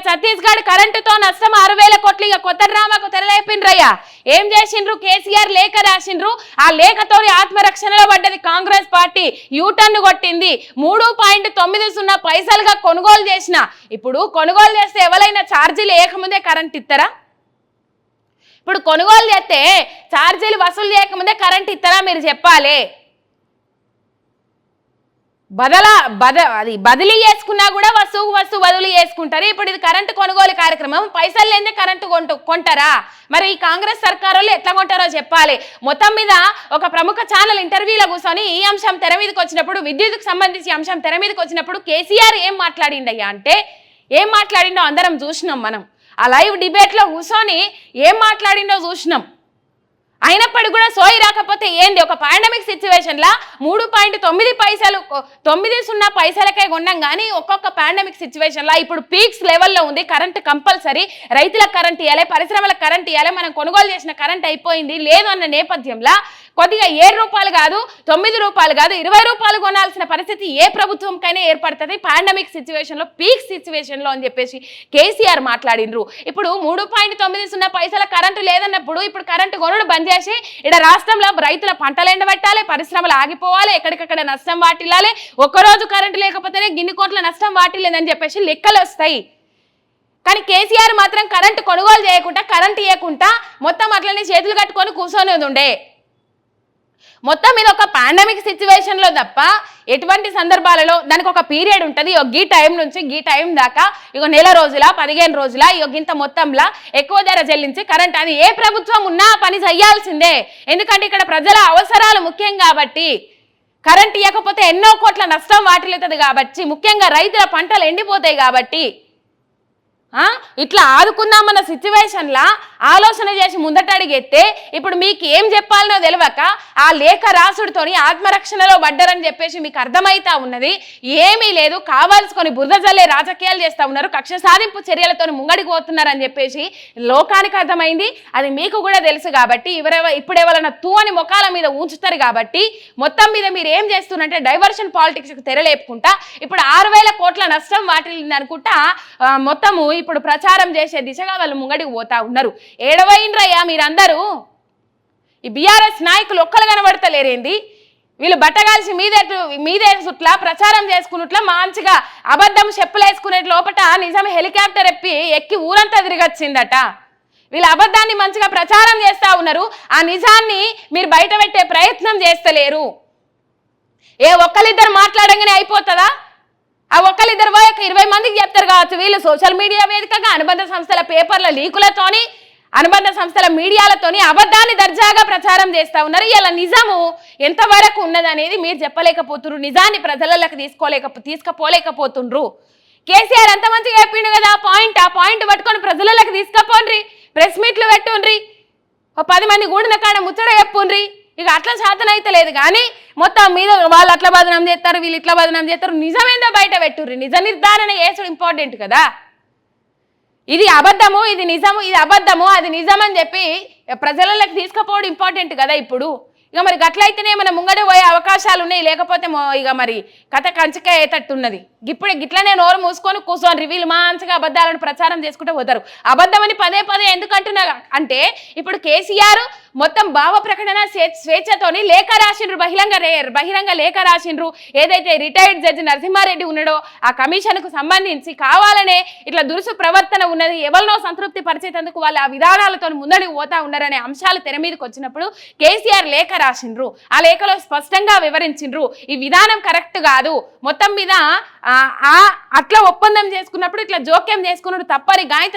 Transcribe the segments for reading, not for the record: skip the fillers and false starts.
ఛత్తీస్గఢ్ కరెంటుతో నష్టం 6,000 కోట్లు. ఇక కొత్త డ్రామాకు తెరలేపిండ్రయ్యా. ఏం చేసిండ్రు? కేసీఆర్ లేఖ రాసిండ్రు. ఆ లేఖతోని ఆత్మరక్షణలో పడ్డది కాంగ్రెస్ పార్టీ. యూటర్న్ కొట్టింది. 3.90 పైసలుగా కొనుగోలు చేసిన. ఇప్పుడు కొనుగోలు చేస్తే ఎవరైనా ఛార్జీలు లేకముందే కరెంట్ ఇస్తారా? ఇప్పుడు కొనుగోలు చేస్తే ఛార్జీలు వసూలు చేయకముందే కరెంట్ ఇస్తారా? మీరు చెప్పాలి. బదిలీ చేసుకున్నా కూడా వస్తువు బదిలీ చేసుకుంటారు. ఇప్పుడు ఇది కరెంటు కొనుగోలు కార్యక్రమం. పైసలు లేదే కరెంటు కొంటారా? మరి ఈ కాంగ్రెస్ సర్కారు వాళ్ళు ఎట్లా కొంటారో చెప్పాలి. మొత్తం మీద ఒక ప్రముఖ ఛానల్ ఇంటర్వ్యూలో కూర్చొని ఈ అంశం తెర మీదకి వచ్చినప్పుడు, విద్యుత్కు సంబంధించి అంశం తెర మీదకి వచ్చినప్పుడు కేసీఆర్ ఏం మాట్లాడిండయ్యా అంటే, ఏం మాట్లాడిండో అందరం చూసినాం. మనం ఆ లైవ్ డిబేట్లో కూర్చొని ఏం మాట్లాడిండో చూసినాం. అయినప్పటికీ కూడా సోయి రాకపోతే ఏంది? ఒక పాండమిక్ సిచ్యువేషన్లా 3.90 పైసలకే కొన్నాం. కానీ ఒక్కొక్క పాండమిక్ సిచ్యువేషన్లా ఇప్పుడు పీక్స్ లెవెల్లో ఉంది. Current compulsory. రైతులకు కరెంట్ ఇవ్వాలి, పరిశ్రమలకు కరెంట్ ఇవ్వాలి. మనం కొనుగోలు చేసిన కరెంట్ అయిపోయింది లేదు అన్న నేపథ్యంలో కొద్దిగా 7 రూపాయలు కాదు, 9 రూపాయలు కాదు, 20 రూపాయలు కొనాల్సిన పరిస్థితి ఏ ప్రభుత్వంకైనా ఏర్పడుతుంది పాండమిక్ సిచ్యువేషన్లో, పీక్ సిచ్యువేషన్లో అని చెప్పేసి కేసీఆర్ మాట్లాడినరు. ఇప్పుడు 3.90 పైసల కరెంటు లేదన్నప్పుడు ఇప్పుడు కరెంటు కొనుడు బంద్ చేసి ఇక్కడ రాష్ట్రంలో రైతుల పంటలు ఎండబెట్టాలి, పరిశ్రమలు ఆగిపోవాలి, ఎక్కడికక్కడ నష్టం వాటిల్లాలి. ఒక్కరోజు కరెంటు లేకపోతేనే గిన్ని కోట్ల నష్టం వాటిల్లేదని చెప్పేసి లెక్కలు వస్తాయి. కానీ కేసీఆర్ మాత్రం కరెంటు కొనుగోలు చేయకుండా, కరెంటు ఇవ్వకుండా మొత్తం అట్లనే చేతులు కట్టుకొని కూర్చొని ఉండే. మొత్తం మీద ఒక పాండమిక్ సిచ్యువేషన్లో తప్ప ఎటువంటి సందర్భాలలో దానికి ఒక పీరియడ్ ఉంటుంది. గీ టైం నుంచి గీ టైం దాకా నెల రోజుల 15 రోజుల ఇంత మొత్తంలో ఎక్కువ ధర చెల్లించి కరెంట్, అది ఏ ప్రభుత్వం ఉన్నా పని చేయాల్సిందే. ఎందుకంటే ఇక్కడ ప్రజల అవసరాలు ముఖ్యం కాబట్టి. కరెంట్ ఇవ్వకపోతే ఎన్నో కోట్ల నష్టం వాటిల్లుతుంది కాబట్టి, ముఖ్యంగా రైతుల పంటలు ఎండిపోతాయి కాబట్టి ఇట్లా ఆదుకుందామన్న సిచ్యువేషన్లా ఆలోచన చేసి ముందటడిగెత్తే ఇప్పుడు మీకు ఏం చెప్పాలనో తెలియక ఆ లేఖ రాసుడితోని ఆత్మరక్షణలో పడ్డారని చెప్పేసి మీకు అర్థమైతా ఉన్నది. ఏమీ లేదు, కావాల్సుకొని బురద జల్లే రాజకీయాలు చేస్తూ ఉన్నారు, కక్ష సాధింపు చర్యలతో ముంగడికి పోతున్నారని చెప్పేసి లోకానికి అర్థమైంది. అది మీకు కూడా తెలుసు కాబట్టి ఇప్పుడు ఎవరైనా తూ అని ముఖాల మీద ఉంచుతారు కాబట్టి మొత్తం మీద మీరు ఏం చేస్తున్నారంటే డైవర్షన్ పాలిటిక్స్కి తెరలేపుకుంటా ఇప్పుడు 6,000 కోట్ల నష్టం వాటిల్లింది అనుకుంటా మొత్తము ఇప్పుడు ప్రచారం చేసే దిశగా వాళ్ళు ముంగడికి పోతా ఉన్నారు. ఏడవైండ్రయ్యా మీరందరూ. ఈ బీఆర్ఎస్ నాయకులు ఒక్కలు కనబడతలేరేంది? వీళ్ళు బట్టగాల్సి మీదే చుట్లా ప్రచారం చేసుకున్నట్లా మంచిగా అబద్ధం చెప్పులేసుకునే లోపట నిజం హెలికాప్టర్ ఎక్కి ఊరంతా తిరిగొచ్చిందట. వీళ్ళు అబద్ధాన్ని మంచిగా ప్రచారం చేస్తూ ఉన్నారు. ఆ నిజాన్ని మీరు బయట పెట్టే ప్రయత్నం చేస్తలేరు. ఏ ఒక్కరిద్దరు మాట్లాడంగానే అయిపోతుందా? ఆ ఒక్కరిద్దరు 20 మందికి చెప్తారు కావచ్చు. వీళ్ళు సోషల్ మీడియా వేదికగా అనుబంధ సంస్థల పేపర్ల లీకులతోని, అనుబంధ సంస్థల మీడియాలతోని అబద్ధాన్ని దర్జాగా ప్రచారం చేస్తూ ఉన్నారు. ఇలా నిజము ఎంతవరకు ఉన్నదనేది మీరు చెప్పలేకపోతున్నారు. నిజాన్ని ప్రజలకు తీసుకుపోలేకపోతుండ్రు. కేసీఆర్ ఎంత మంచిగా చెప్పిండు కదా ఆ పాయింట్ పట్టుకొని ప్రజలకు తీసుకుపోండ్రి, ప్రెస్ మీట్లు పెట్టుండ్రి, 10 మంది కూడిన కాడ ముచ్చట చెప్పుండ్రి. ఇక అట్లా శాతం అయితే లేదు. కానీ మొత్తం మీద వాళ్ళు అట్లా బదనం చేస్తారు, వీళ్ళు ఇట్లా బదనం చేస్తారు. నిజమేందో బయట పెట్టుర్రి. నిజ నిర్ధారణ చేసుడు ఇంపార్టెంట్ కదా. ఇది అబద్ధము, ఇది నిజము, ఇది అబద్ధము, అది నిజం అని చెప్పి ప్రజలకు తీసుకుపోవడం ఇంపార్టెంట్ కదా. ఇప్పుడు ఇక మరి గట్లయితేనే మన ముంగడ పోయే అవకాశాలు ఉన్నాయి. లేకపోతే ఇక మరి కథ కంచిక అయ్యేటట్టున్నది. ఇప్పుడు గిట్లనే నోరు మూసుకొని కూర్చొని వీళ్ళు మంచిగా అబద్ధాలను ప్రచారం చేసుకుంటూ పోతారు. అబద్ధమని పదే అంటున్నా అంటే ఇప్పుడు కేసీఆర్ మొత్తం భావ ప్రకటన స్వేచ్ఛతోని లేఖ రాసిండ్రు, బహిరంగ లేఖ రాసిండ్రు. ఏదైతే రిటైర్డ్ జడ్జి నరసింహారెడ్డి ఉన్నాడో ఆ కమిషన్కు సంబంధించి కావాలనే ఇట్లా దురుసు ప్రవర్తన ఉన్నది, ఎవరినో సంతృప్తి పరిచేందుకు వాళ్ళు ఆ విధానాలతో ముందడికి పోతా ఉన్నారనే అంశాలు తెర మీదకి వచ్చినప్పుడు కేసీఆర్ లేఖ రాసిండ్రు. ఆ లేఖలో స్పష్టంగా వివరించిండ్రు ఈ విధానం కరెక్ట్ కాదు. మొత్తం మీద అట్లా ఒప్పందం చేసుకున్నప్పుడు ఇట్లా జోక్యం చేసుకున్నాడు తప్పని గాయత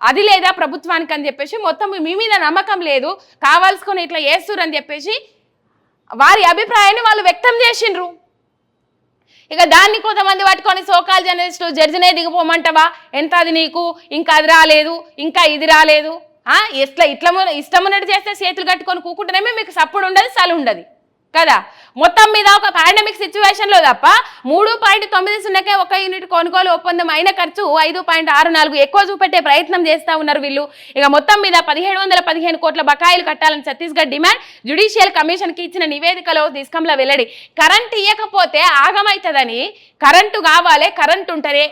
అది లేదా ప్రభుత్వానికి అని చెప్పేసి మొత్తం మీ మీద నమ్మకం లేదు, కావాల్సుకొని ఇట్లా చేస్తున్నారు అని చెప్పేసి వారి అభిప్రాయాన్ని వాళ్ళు వ్యక్తం చేసిండ్రు. ఇక దాన్ని కొంతమంది పట్టుకొని సోకాల్ జర్నలిస్టులు జడ్జినే దిగిపోమంటావా, ఎంత అది నీకు, ఇంకా అది రాలేదు, ఇంకా ఇది రాలేదు, ఇట్లా ఇష్టమున్నట్టు చేస్తే చేతులు కట్టుకొని కూకుంటేనేమో మీకు సప్పుడు ఉండదు, సలు ఉండదు కదా. మొత్తం మీద ఒక పాండమిక్ సిచ్యువేషన్లో తప్ప 3.90కే 1 యూనిట్ కొనుగోలు ఒప్పందం అయిన ఖర్చు 5.64 ఎక్కువ చూపెట్టే ప్రయత్నం చేస్తూ ఉన్నారు వీళ్ళు. ఇక మొత్తం మీద 1715 కోట్ల బకాయిలు కట్టాలని ఛత్తీస్గఢ్ డిమాండ్. జ్యుడిషియల్ కమిషన్కి ఇచ్చిన నివేదికలో తీసుకంలో వెల్లడి. కరెంట్ ఇవ్వకపోతే ఆగమవుతుందని, కరెంటు కావాలి, కరెంటు ఉంటేనే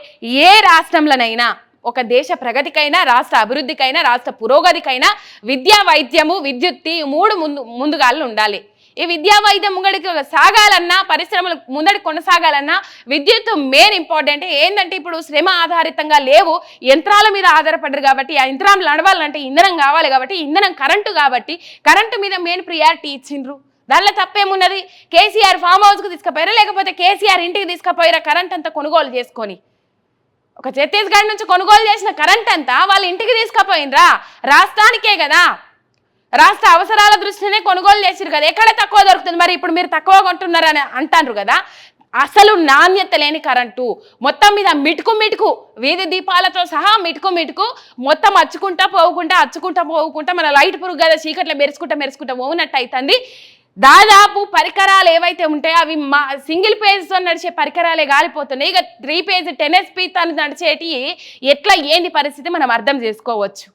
ఏ రాష్ట్రంలోనైనా ఒక దేశ ప్రగతికైనా, రాష్ట్ర అభివృద్ధికైనా, రాష్ట్ర పురోగతికైనా విద్యా, వైద్యము, విద్యుత్ ఈ మూడు ముందుగాళ్ళు ఉండాలి. ఈ విద్యా వైద్యం ముంగడికి సాగాలన్నా, పరిశ్రమలు ముందడి కొనసాగాలన్నా విద్యుత్ మెయిన్ ఇంపార్టెంట్. ఏంటంటే ఇప్పుడు శ్రమ ఆధారితంగా లేవు, యంత్రాల మీద ఆధారపడరు కాబట్టి ఆ యంత్రాలు నడవాలంటే ఇంధనం కావాలి కాబట్టి ఇంధనం కరెంటు కాబట్టి కరెంటు మీద మెయిన్ ప్రియారిటీ ఇచ్చిండ్రు. దానిలో తప్పేమున్నది? కేసీఆర్ ఫామ్ హౌస్కి తీసుకుపోయారా, లేకపోతే కేసీఆర్ ఇంటికి తీసుకుపోయారా కరెంట్ అంతా కొనుగోలు చేసుకొని? ఒక ఛత్తీస్గఢ్ నుంచి కొనుగోలు చేసిన కరెంట్ అంతా వాళ్ళ ఇంటికి తీసుకుపోయినరా? రాష్ట్రానికే కదా, రాష్ట్ర అవసరాల దృష్టినే కొనుగోలు చేసిరు కదా, ఎక్కడ తక్కువ దొరుకుతుంది? మరి ఇప్పుడు మీరు తక్కువ కొంటున్నారని అంటారు కదా. అసలు నాణ్యత లేని కరెంటు, మొత్తం మీద మిటుకు వీధి దీపాలతో సహా మిటుకు మొత్తం అచ్చుకుంటా పోవుకుంటా మన లైట్ పురుగు కదా చీకట్లో మెరుసుకుంటా పోవునట్టు అవుతుంది. దాదాపు పరికరాలు ఏవైతే ఉంటాయో అవి సింగిల్ పేజ్తో నడిచే పరికరాలే గాలిపోతున్నాయి. ఇక 3 పేజ్ 10 SP తను నడిచేటి ఎట్లా ఏంది పరిస్థితి మనం అర్థం చేసుకోవచ్చు.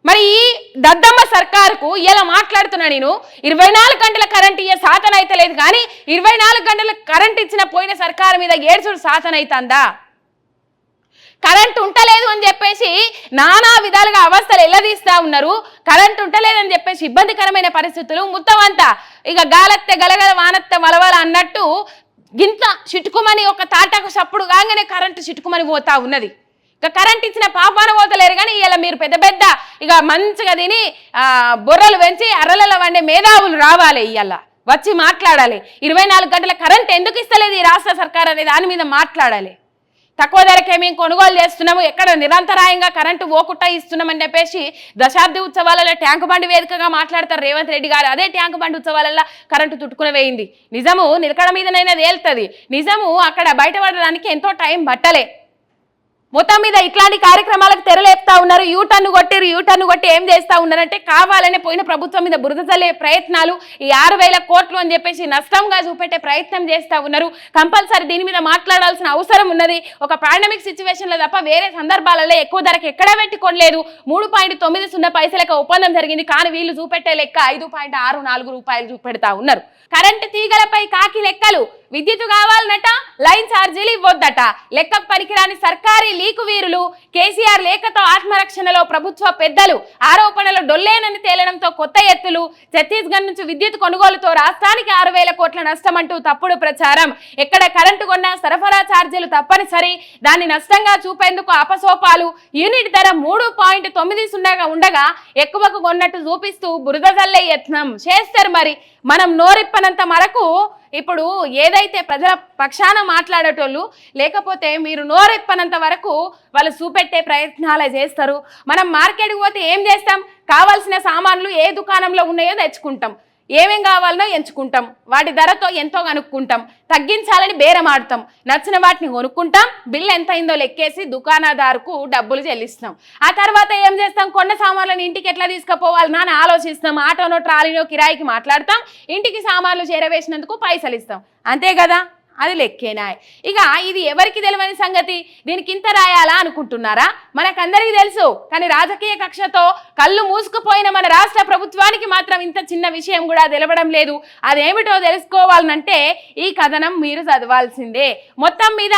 మరి ఈ దద్దమ్మ సర్కారుకు ఇలా మాట్లాడుతున్నా నేను, 24 గంటల కరెంట్ ఇయ్యే సాధన అయితే లేదు కానీ 24 గంటల కరెంట్ ఇచ్చిన పోయిన సర్కారు మీద ఏడ్చుడు సాధన అవుతుందా? కరెంట్ ఉంటలేదు అని చెప్పేసి నానా విధాలుగా అవస్థలు ఎల్లదీస్తా ఉన్నారు. కరెంట్ ఉంటలేదని చెప్పేసి ఇబ్బందికరమైన పరిస్థితులు మొత్తం అంతా ఇక గాలత్తె గలగల వానత్తె వలవల అన్నట్టు గింత చిటుకుమని ఒక తాటకు సప్పుడు కాగానే కరెంటు చిటుకుమని పోతా ఉన్నది. ఇక కరెంట్ ఇచ్చిన పాపాన పోతలేరు కానీ ఇలా మీరు పెద్ద ఇక మంచిగా తిని బొర్రలు పెంచి అర్రలలో వండే మేధావులు రావాలి, ఇవాళ వచ్చి మాట్లాడాలి. 24 గంటల కరెంట్ ఎందుకు ఇస్తలేదు ఈ రాష్ట్ర సర్కార్ అనే దాని మీద మాట్లాడాలి. తక్కువ ధరకే మేము కొనుగోలు చేస్తున్నాము, ఎక్కడ నిరంతరాయంగా కరెంటు ఓకుట్టా ఇస్తున్నామని చెప్పేసి దశాబ్ది ఉత్సవాలలో ట్యాంకు బండి వేదికగా మాట్లాడతారు రేవంత్ రెడ్డి గారు. అదే ట్యాంకు బండి ఉత్సవాలలో కరెంటు తుట్టుకుని వేయింది. నిజము నిలకడ మీదనైనా తేలుతుంది, నిజము అక్కడ బయటపడడానికి ఎంతో టైం పట్టలే. మొత్తం మీద ఇట్లాంటి కార్యక్రమాలకు తెరలేపుతా ఉన్నారు. యూటర్న్ కొట్టి ఏం చేస్తా ఉన్నారంటే కావాలనే పోయిన ప్రభుత్వం మీద బురద చల్లే ప్రయత్నాలు, ఈ 6,000 కోట్లు అని చెప్పేసి నష్టంగా చూపెట్టే ప్రయత్నం చేస్తా ఉన్నారు. కంపల్సరీ దీని మీద మాట్లాడాల్సిన అవసరం ఉన్నది. ఒక పాండమిక్ సిచ్యువేషన్లో తప్ప వేరే సందర్భాలలో ఎక్కువ ధరకు ఎక్కడా పెట్టుకోలేదు. 3.90 పైసలకి ఒప్పందం జరిగింది కానీ వీళ్ళు చూపెట్టే లెక్క 5.64 రూపాయలు చూపెడతా ఉన్నారు. కరెంటు తీగలపై కాకి లెక్కలు, విద్యుత్ కావాలన్నట లైన్ ఛార్జీలు ఇవ్వొద్దట, లెక్కకు పనికిరాని సర్కారీ లీకు వీరులు, కేసీఆర్ లేఖతో ఆత్మరక్షణలో ప్రభుత్వ పెద్దలు, ఆరోపణలు డొల్లేనని తేలడంతో కొత్త ఎత్తులు, ఛత్తీస్గఢ్ నుంచి విద్యుత్ కొనుగోలుతో రాష్ట్రానికి 6,000 కోట్ల నష్టమంటూ తప్పుడు ప్రచారం, ఎక్కడ కరెంటు కొన్నా సరఫరా ఛార్జీలు తప్పనిసరి, దాన్ని నష్టంగా చూపేందుకు అపసోపాలు, యూనిట్ ధర 3.90 ఉండగా ఎక్కువకు కొన్నట్టు చూపిస్తూ బురద జల్లే యత్నం చేస్తారు. మరి మనం నోరిప్పనంత వరకు ఇప్పుడు ఏదైతే ప్రజల పక్షాన మాట్లాడేటోళ్ళు లేకపోతే మీరు నోరెప్పనంత వరకు వాళ్ళు చూపెట్టే ప్రయత్నాలే చేస్తారు. మనం మార్కెట్కి పోతే ఏం చేస్తాం? కావాల్సిన సామాన్లు ఏ దుకాణంలో ఉన్నాయో తెచ్చుకుంటాం, ఏమేం కావాలనో ఎంచుకుంటాం, వాటి ధరతో ఎంతో కనుక్కుంటాం, తగ్గించాలని బేరం ఆడతాం, నచ్చిన వాటిని కొనుక్కుంటాం, బిల్లు ఎంత అయిందో లెక్కేసి దుకాణదారుకు డబ్బులు చెల్లిస్తాం. ఆ తర్వాత ఏం చేస్తాం? కొన్న సామాన్లను ఇంటికి ఎట్లా తీసుకుపోవాలన్నా అని ఆలోచిస్తాం, ఆటోనో ట్రాలీనో కిరాయికి మాట్లాడతాం, ఇంటికి సామాన్లు చేరవేసినందుకు పైసలు ఇస్తాం, అంతే కదా? అది లెక్కేనా? ఇక ఇది ఎవరికి తెలియని సంగతి, దీనికి ఇంత రాయాలా అనుకుంటున్నారా? మనకందరికీ తెలుసు కానీ రాజకీయ కక్షతో కళ్ళు మూసుకుపోయిన మన రాష్ట్ర ప్రభుత్వానికి మాత్రం ఇంత చిన్న విషయం కూడా తెలవడం లేదు. అదేమిటో తెలుసుకోవాలనంటే ఈ కథనం మీరు చదవాల్సిందే. మొత్తం మీద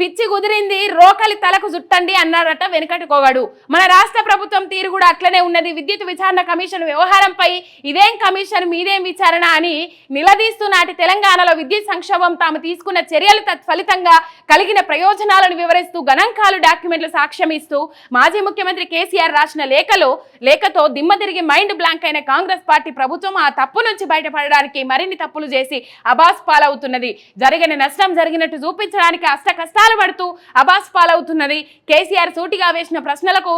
పిచ్చి కుదిరింది రోకలి తలకు చుట్టండి అన్నారట వెనుకట్టుకోవాడు. మన రాష్ట్ర ప్రభుత్వం తీరు కూడా అట్లనే ఉన్నది. విద్యుత్ విచారణ కమిషన్ వ్యవహారంపై ఇదేం కమిషన్ మీదేం విచారణ అని నిలదీస్తూ నాటి తెలంగాణలో విద్యుత్ సంక్షోభం తాము తీసుకున్న చర్యలు తత్ఫలితంగా కలిగిన ప్రయోజనాలను వివరిస్తూ గణాంకాలు డాక్యుమెంట్లు సాక్ష్యం ఇస్తూ మాజీ ముఖ్యమంత్రి కేసీఆర్ రాసిన లేఖతో దిమ్మ తిరిగి మైండ్ బ్లాంక్ అయిన కాంగ్రెస్ పార్టీ ప్రభుత్వం ఆ తప్పు నుంచి బయటపడడానికి మరిన్ని తప్పులు చేసి అబాస్ పాలవుతున్నది. జరిగిన నష్టం జరిగినట్టు చూపించడానికి అష్ట కష్టాలు పడుతూ అబాస్ పాలవుతున్నది. కేసీఆర్ సూటిగా వేసిన ప్రశ్నలకు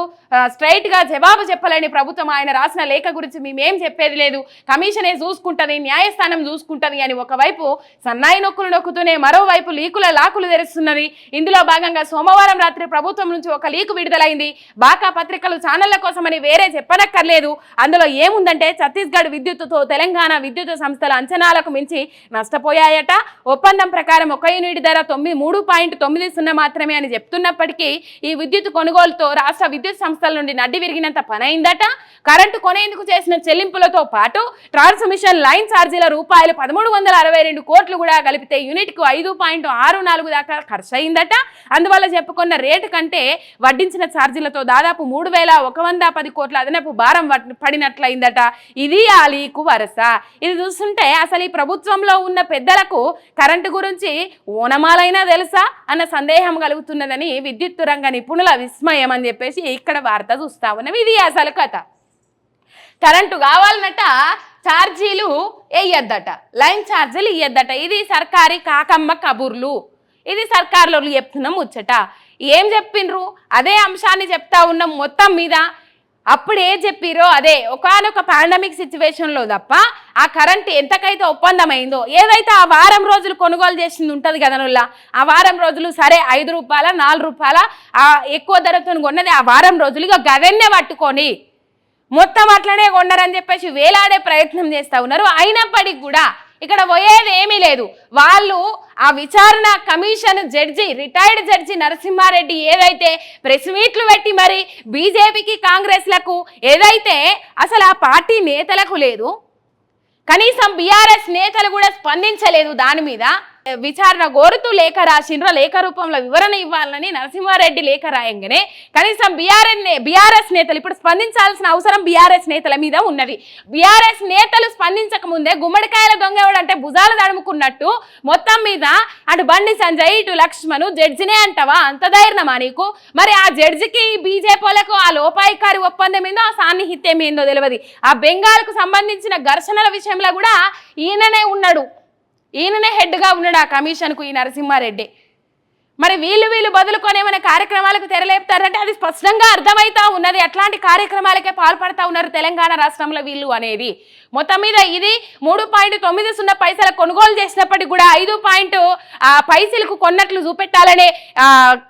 స్ట్రైట్ గా జవాబు చెప్పలేని ప్రభుత్వం ఆయన రాసిన లేఖ గురించి మేమేం చెప్పేది లేదు, కమిషనే చూసుకుంటది, న్యాయస్థానం చూసుకుంటది అని ఒకవైపు సన్నాయి నొక్కులు నొక్కుతూనే మరోవైపు లాకులు తెరుస్తున్నది. ఇందులో భాగంగా సోమవారం రాత్రి ప్రభుత్వం నుంచి ఒక లీకు విడుదలైంది. బాకా పత్రికలు ఛానళ్ల కోసమని వేరే చెప్పనక్కర్లేదు. అందులో ఏముందంటే ఛత్తీస్గఢ్ విద్యుత్తుతో తెలంగాణ విద్యుత్ సంస్థల అంచనాలకు మించి నష్టపోయాయట. ఒప్పందం ప్రకారం 1 యూనిట్ ధర 3.90 0.9 మాత్రమే అని చెప్తున్నప్పటికీ ఈ విద్యుత్ కొనుగోలుతో రాష్ట్ర విద్యుత్ సంస్థల నుండి నడ్డి విరిగినంత పని అయిందట. కరెంటు కొనేందుకు చేసిన చెల్లింపులతో పాటు ట్రాన్స్మిషన్ లైన్ ఛార్జీల రూపాయలు 1362 కోట్లు కూడా కలిపితే యూనిట్కు 5.64 దాకా ఖర్చు అయిందట. అందువల్ల చెప్పుకున్న రేటు కంటే వడ్డించిన ఛార్జీలతో దాదాపు 3110 కోట్ల అదనపు భారం పడినట్లయిందట. ఇది ఆ లీకు వరస. ఇది చూస్తుంటే అసలు ఈ ప్రభుత్వంలో ఉన్న పెద్దలకు కరెంటు గురించి ఓనమాలైనా తెలుసా అన్న సందేహం కలుగుతున్నదని విద్యుత్ రంగ నిపుణుల విస్మయం అని చెప్పేసి ఇక్కడ వార్త చూస్తా ఉన్నాం. ఇది అసలు కథ. కరెంటు కావాలన్నట ఛార్జీలు వేయద్దట, లైన్ ఛార్జీలు ఇయ్యద్దట. ఇది సర్కారీ కాకమ్మ కబుర్లు, ఇది సర్కారులో చెప్తున్నాం ముచ్చట. ఏం చెప్పిండ్రు అదే అంశాన్ని చెప్తా ఉన్నాం. మొత్తం మీద అప్పుడు ఏం చెప్పిరో అదే. ఒకనొక పాండమిక్ సిచ్యువేషన్లో తప్ప ఆ కరెంట్ ఎంతకైతే ఒప్పందమైందో, ఏదైతే ఆ వారం రోజులు కొనుగోలు చేసింది ఉంటుంది కదనుల్లా, ఆ వారం రోజులు సరే 5 రూపాయల 4 రూపాయల ఆ ఎక్కువ ధరతో కొన్నది ఆ వారం రోజులు ఇక గదన్నే పట్టుకొని మొత్తం అట్లనే కొన్నారని చెప్పేసి వేలాడే ప్రయత్నం చేస్తూ ఉన్నారు. అయినప్పటికీ కూడా ఇక్కడ పోయేది ఏమీ లేదు. వాళ్ళు ఆ విచారణ commission judge, retired judge Narasimha Reddy ఏదైతే ప్రెస్ మీట్లు పెట్టి మరి బీజేపీకి కాంగ్రెస్లకు ఏదైతే అసలు ఆ పార్టీ నేతలకు లేదు, కనీసం బీఆర్ఎస్ నేతలు కూడా స్పందించలేదు. దాని మీద విచారణ కోరుతూ లేఖ రాసిండ్రు. లేఖ రూపంలో వివరణ ఇవ్వాలని నరసింహారెడ్డి లేఖ రాయంగానే కనీసం బీఆర్ఎస్ నేతలు ఇప్పుడు స్పందించాల్సిన అవసరం బీఆర్ఎస్ నేతల మీద ఉన్నది. బీఆర్ఎస్ నేతలు స్పందించక ముందే గుమ్మడికాయల దొంగవాడు అంటే భుజాలు తడుముకున్నట్టు మొత్తం మీద అటు బండి సంజయ్ ఇటు లక్ష్మణ్ జడ్జినే అంటావా? అంత ధైర్యమా నీకు? మరి ఆ జడ్జికి బీజేపీలకు ఆ లోపాయికారి ఒప్పందం ఏందో ఆ సాన్నిహిత్యం ఏందో తెలియదు. ఆ బెంగాల్కు సంబంధించిన ఘర్షణల విషయంలో కూడా ఈయననే ఉన్నాడు, ఈయననే హెడ్గా ఉన్నాడు ఆ కమిషన్కు, ఈ నరసింహారెడ్డి. మరి వీళ్ళు బదులుకొని ఏమైనా కార్యక్రమాలకు తెరలేపుతారంటే అది స్పష్టంగా అర్థమవుతా ఉన్నది. అట్లాంటి కార్యక్రమాలకే పాల్పడతా ఉన్నారు తెలంగాణ రాష్ట్రంలో వీళ్ళు అనేది. మొత్తం మీద ఇది 3.90 పైసల కొనుగోలు చేసినప్పటికీ కూడా 5 పైసలకు కొన్నట్లు చూపెట్టాలనే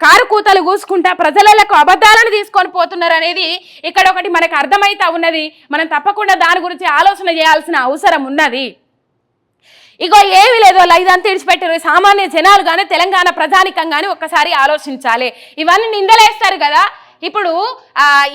కారు కూతలు కూసుకుంటా ప్రజలకు అబద్ధాలను తీసుకొని పోతున్నారు అనేది ఇక్కడ ఒకటి మనకు అర్థమవుతా ఉన్నది. మనం తప్పకుండా దాని గురించి ఆలోచన చేయాల్సిన అవసరం ఉన్నది. ఇగో ఏమి లేదో ఇదంతా ఇడిచిపెట్టారు సామాన్య జనాలు కానీ తెలంగాణ ప్రజానికం కానీ ఒక్కసారి ఆలోచించాలి. ఇవన్నీ నిందలేస్తారు కదా. ఇప్పుడు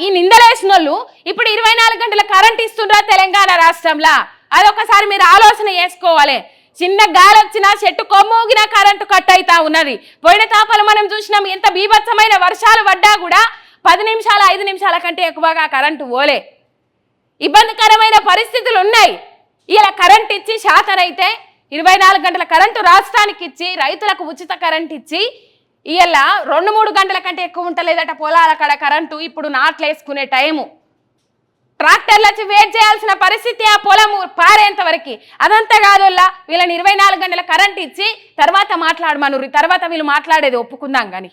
ఈ నిందలేసిన వాళ్ళు ఇప్పుడు 24 గంటల కరెంట్ ఇస్తుండ్రా తెలంగాణ రాష్ట్రంలో? అదొకసారి మీరు ఆలోచన చేసుకోవాలి. చిన్న గాలి వచ్చినా చెట్టు కొమ్మోగినా కరెంటు కట్ అవుతా ఉన్నది. పోయిన తాపలు మనం చూసినాం. ఎంత బీభత్సమైన వర్షాలు పడ్డా కూడా 10 నిమిషాలు 5 నిమిషాల కంటే ఎక్కువగా కరెంటు పోలే. ఇబ్బందికరమైన పరిస్థితులు ఉన్నాయి. ఇలా కరెంట్ ఇచ్చి శాతనైతే 24 గంటల కరెంటు రాష్ట్రానికి ఇచ్చి రైతులకు ఉచిత కరెంట్ ఇచ్చి ఇలా 2-3 గంటల కంటే ఎక్కువ ఉంటలేదట పొలాల కాడ కరెంటు. ఇప్పుడు నాట్లు వేసుకునే టైము, ట్రాక్టర్లు వచ్చి వెయిట్ చేయాల్సిన పరిస్థితి ఆ పొలం పారేంత వరకు. అదంతా కాదుల్లా వీళ్ళని 24 గంటల కరెంట్ ఇచ్చి తర్వాత మాట్లాడమనుర్రి. తర్వాత వీళ్ళు మాట్లాడేది ఒప్పుకుందాం కానీ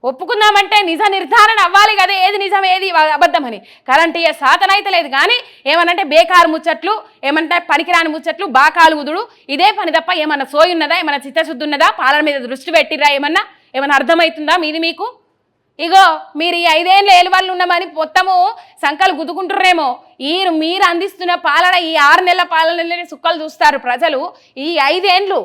ఒప్పుకుందామంటే నిజ నిర్ధారణ అవ్వాలి కదా, ఏది నిజం ఏది అబద్ధమని. కరెంట్ ఇయ్యే సాధనైతే లేదు కానీ ఏమనంటే బేకారు ముచ్చట్లు, ఏమంటే పనికిరాని ముచ్చట్లు, బాకాలు ఉదుడు, ఇదే పని తప్ప ఏమన్నా సోయున్నదా? ఏమన్నా చిత్తశుద్ధి ఉన్నదా? పాలన మీద దృష్టి పెట్టిర్రా? ఏమన్నా అర్థమవుతుందా మీది మీకు? ఇగో మీరు ఈ 5 ఏళ్ళ ఏలువాళ్ళు ఉన్నామని మొత్తము సంకలు గుద్దుకుంటుర్రేమో. మీరు అందిస్తున్న పాలన ఈ 6 నెలల పాలనలోనే సుక్కలు చూస్తారు ప్రజలు. ఈ 5 ఏండ్లు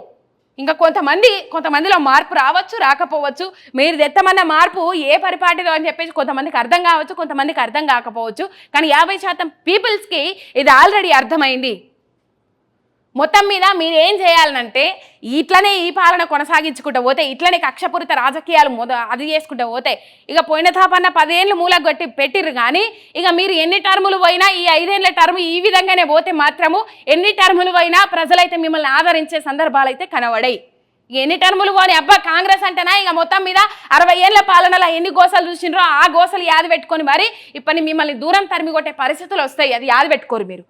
ఇంకా కొంతమందిలో మార్పు రావచ్చు, రాకపోవచ్చు. మీరు తెత్తమన్న మార్పు ఏ పరిపాటిదో అని చెప్పేసి కొంతమందికి అర్థం కావచ్చు, కొంతమందికి అర్థం కాకపోవచ్చు. కానీ 50% పీపుల్స్కి ఇది ఆల్రెడీ అర్థమైంది. మొత్తం మీద మీరు ఏం చేయాలనంటే ఇట్లనే ఈ పాలన కొనసాగించుకుంటూ పోతే, ఇట్లనే కక్షపూరిత రాజకీయాలు అది చేసుకుంటూ పోతే ఇక పోయిన తాపన్న 10 ఏళ్ళు మూలకు కొట్టి పెట్టిర్రు. కానీ ఇక మీరు ఎన్ని టర్ములు పోయినా ఈ 5 ఏళ్ళ టర్ము ఈ విధంగానే పోతే మాత్రము ఎన్ని టర్ములు పోయినా ప్రజలైతే మిమ్మల్ని ఆదరించే సందర్భాలు అయితే కనబడాయి. ఎన్ని టర్ములు పోని అబ్బా కాంగ్రెస్ అంటేనా ఇక మొత్తం మీద 60 ఏళ్ళ పాలనలో ఎన్ని గోసలు చూసిండ్రో ఆ గోసలు యాది పెట్టుకొని మరి ఇప్పటి మిమ్మల్ని దూరం తరిమి కొట్టే పరిస్థితులు వస్తాయి. అది యాది పెట్టుకోరు మీరు.